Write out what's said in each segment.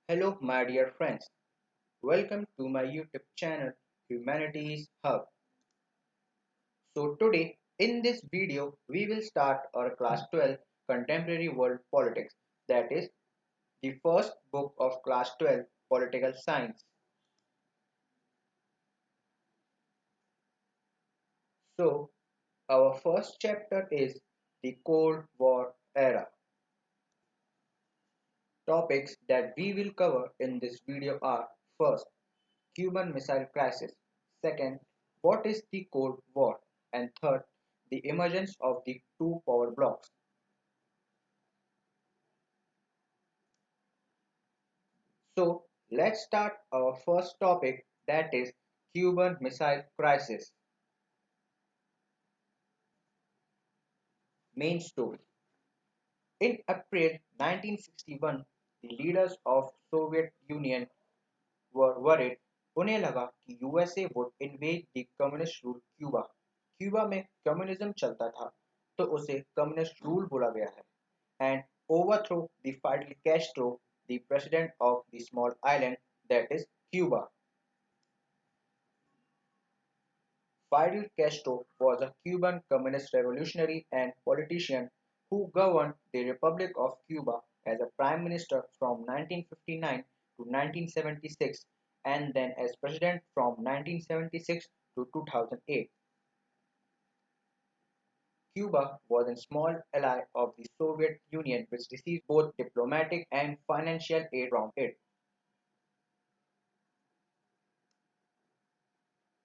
Hello, my dear friends. Welcome to my YouTube channel, Humanities Hub. So, today in this video, we will start our class 12 Contemporary World Politics, that is, the first book of class 12 Political Science. So, our first chapter is the Cold War era. Topics that we will cover in this video are: first, Cuban Missile Crisis; second, what is the Cold War; and third, the emergence of the two power blocs. So let's start our first topic, that is Cuban Missile Crisis. Main story. In April 1961, the leaders of Soviet Union were worried. उन्हें लगा कि USA would invade the communist ruled Cuba. Cuba में communism चलता था, तो उसे communist rule बोला गया है, and overthrow the Fidel Castro, the president of the small island that is Cuba. Fidel Castro was a Cuban communist revolutionary and politician who governed the Republic of Cuba as a prime minister from 1959 to 1976 and then as president from 1976 to 2008. Cuba was a small ally of the Soviet Union which received both diplomatic and financial aid from it.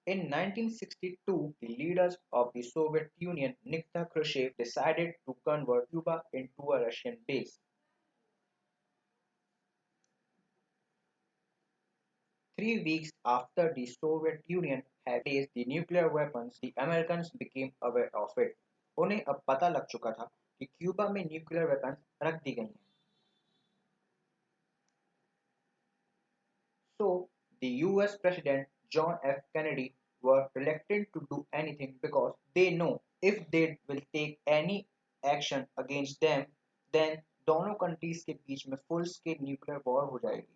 In 1962, the leaders of the Soviet Union, Nikita Khrushchev, decided to convert Cuba into a Russian base. 3 weeks after the Soviet Union had placed the nuclear weapons, the Americans became aware of it. उन्हें अब पता लग चुका था कि Cuba में nuclear weapons रख दी गई हैं. So, the US President John F. Kennedy were reluctant to do anything because they know if they will take any action against them, then दोनों कंट्रीज के बीच में फुल स्केल न्यूक्लियर वॉर हो जाएगी.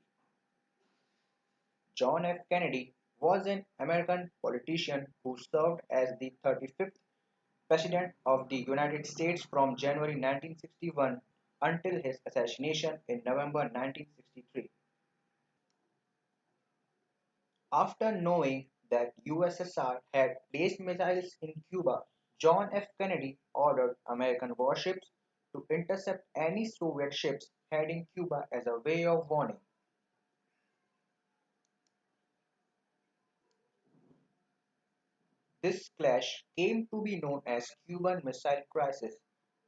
John F. Kennedy was an American politician who served as the 35th President of the United States from January 1961 until his assassination in November 1963. After knowing that USSR had placed missiles in Cuba, John F. Kennedy ordered American warships to intercept any Soviet ships heading Cuba as a way of warning. This clash came to be known as Cuban Missile Crisis.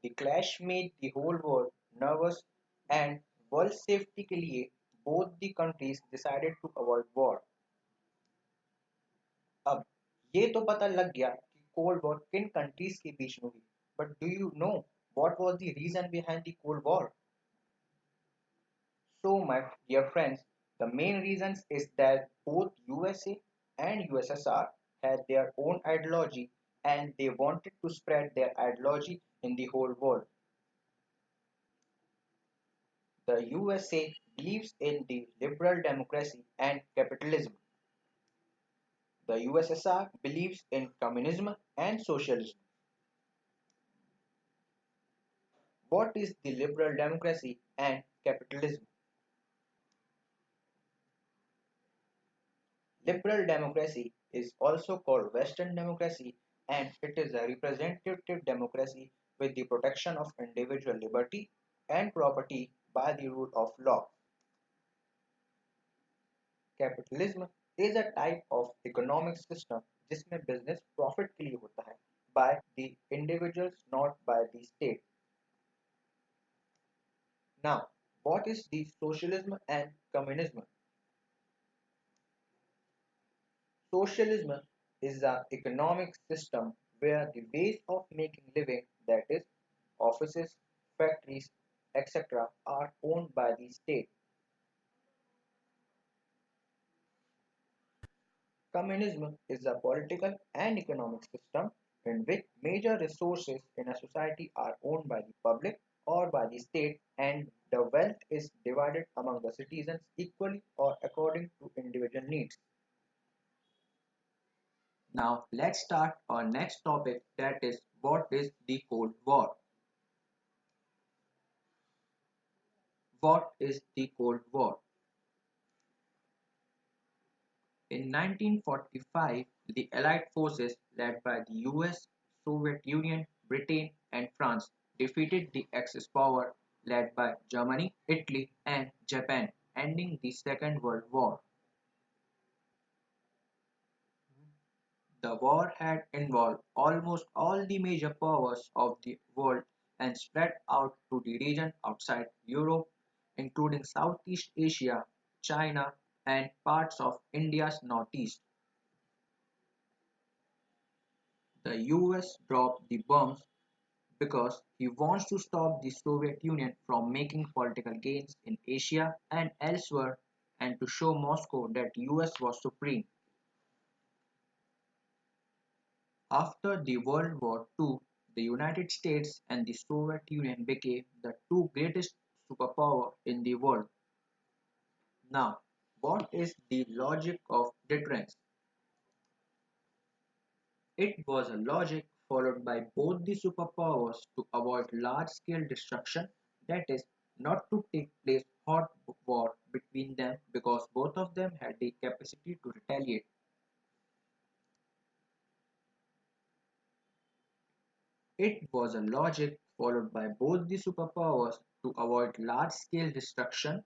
The clash made the whole world nervous and world safety के लिए both the countries decided to avoid war. अब ये तो पता लग गया कि cold war किन कंट्रीज के बीच में हुई, but do you know what was the reason behind the cold war? So my dear friends, the main reasons is that both USA and USSR had their own ideology and they wanted to spread their ideology in the whole world. The USA believes in the liberal democracy and capitalism. The USSR believes in communism and socialism. What is the liberal democracy and capitalism? Liberal democracy is also called Western democracy and it is a representative democracy with the protection of individual liberty and property by the rule of law. Capitalism is a type of economic system जिसमें business profit के लिए होता है by the individuals not by the state. Now, what is the socialism and communism? Socialism is an economic system where the ways of making living, that is, offices, factories, etc., are owned by the state. Communism is a political and economic system in which major resources in a society are owned by the public or by the state and The wealth is divided among the citizens equally or according to individual needs. Now let's start our next topic, that is what is the Cold War? What is the Cold War? In 1945, the Allied forces led by the US, Soviet Union, Britain, and France defeated the Axis power led by Germany, Italy, and Japan, ending the Second World War. The war had involved almost all the major powers of the world and spread out to the region outside Europe, including Southeast Asia, China, and parts of India's northeast. The US dropped the bombs because he wants to stop the Soviet Union from making political gains in Asia and elsewhere and to show Moscow that US was supreme. After the World War II, the United States and the Soviet Union became the two greatest superpowers in the world. Now, what is the logic of deterrence? It was a logic followed by both the superpowers to avoid large-scale destruction, that is, not to take place hot war between them because both of them had the capacity to retaliate. It was a logic followed by both the superpowers to avoid large-scale destruction,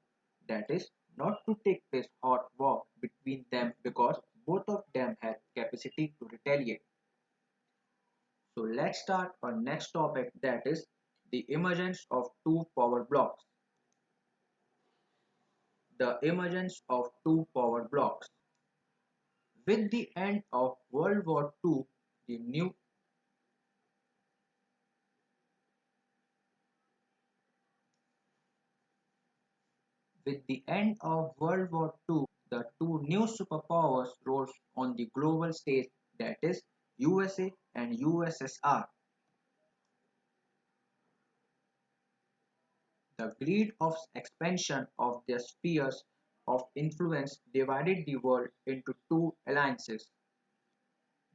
that is, not to take place hot war between them because both of them had capacity to retaliate. So let's start our next topic, that is the emergence of two power blocks. The emergence of two power blocks. With the end of World War II, the new with the end of World War II, the two new superpowers rose on the global stage, that is USA and USSR. The greed of expansion of their spheres of influence divided the world into two alliances.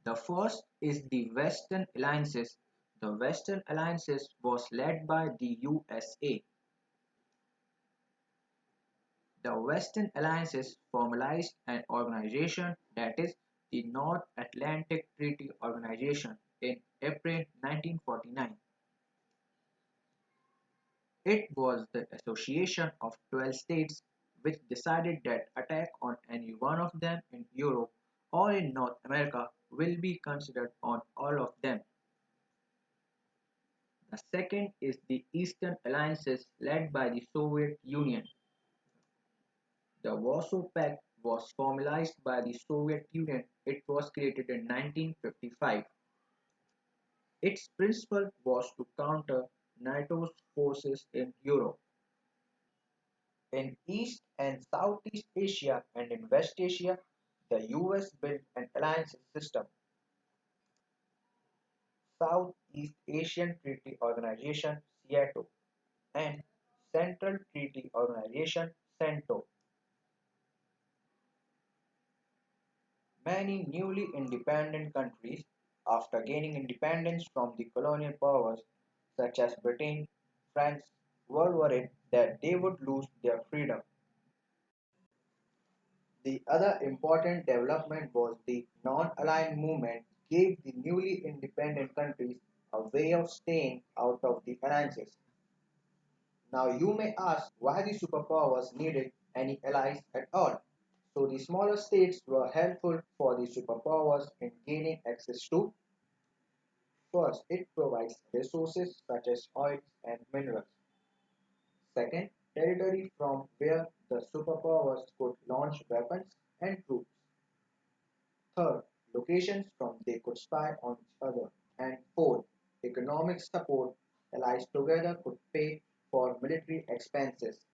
The first is the Western Alliances. The Western Alliances was led by the USA. The Western Alliances formalized an organization, that is the North Atlantic Treaty Organization, in April 1949. It was the association of 12 states which decided that attack on any one of them in Europe or in North America will be considered on all of them. The second is the Eastern Alliances led by the Soviet Union. The Warsaw Pact was formalized by the Soviet Union. It was created in 1955. Its principle was to counter NATO's forces in Europe. In East and Southeast Asia and in West Asia, the US built an alliance system. Southeast Asian Treaty Organization (SEATO) and Central Treaty Organization (CENTO). Many newly independent countries, after gaining independence from the colonial powers such as Britain, France, were worried that they would lose their freedom. The other important development was the non-aligned movement gave the newly independent countries a way of staying out of the alliances. Now you may ask why the superpowers needed any allies at all. So the smaller states were helpful for the superpowers in gaining access to. First, it provides resources such as oils and minerals. Second, territory from where the superpowers could launch weapons and troops. Third, locations from they could spy on each other. And fourth, economic support. Allies together could pay for military expenses.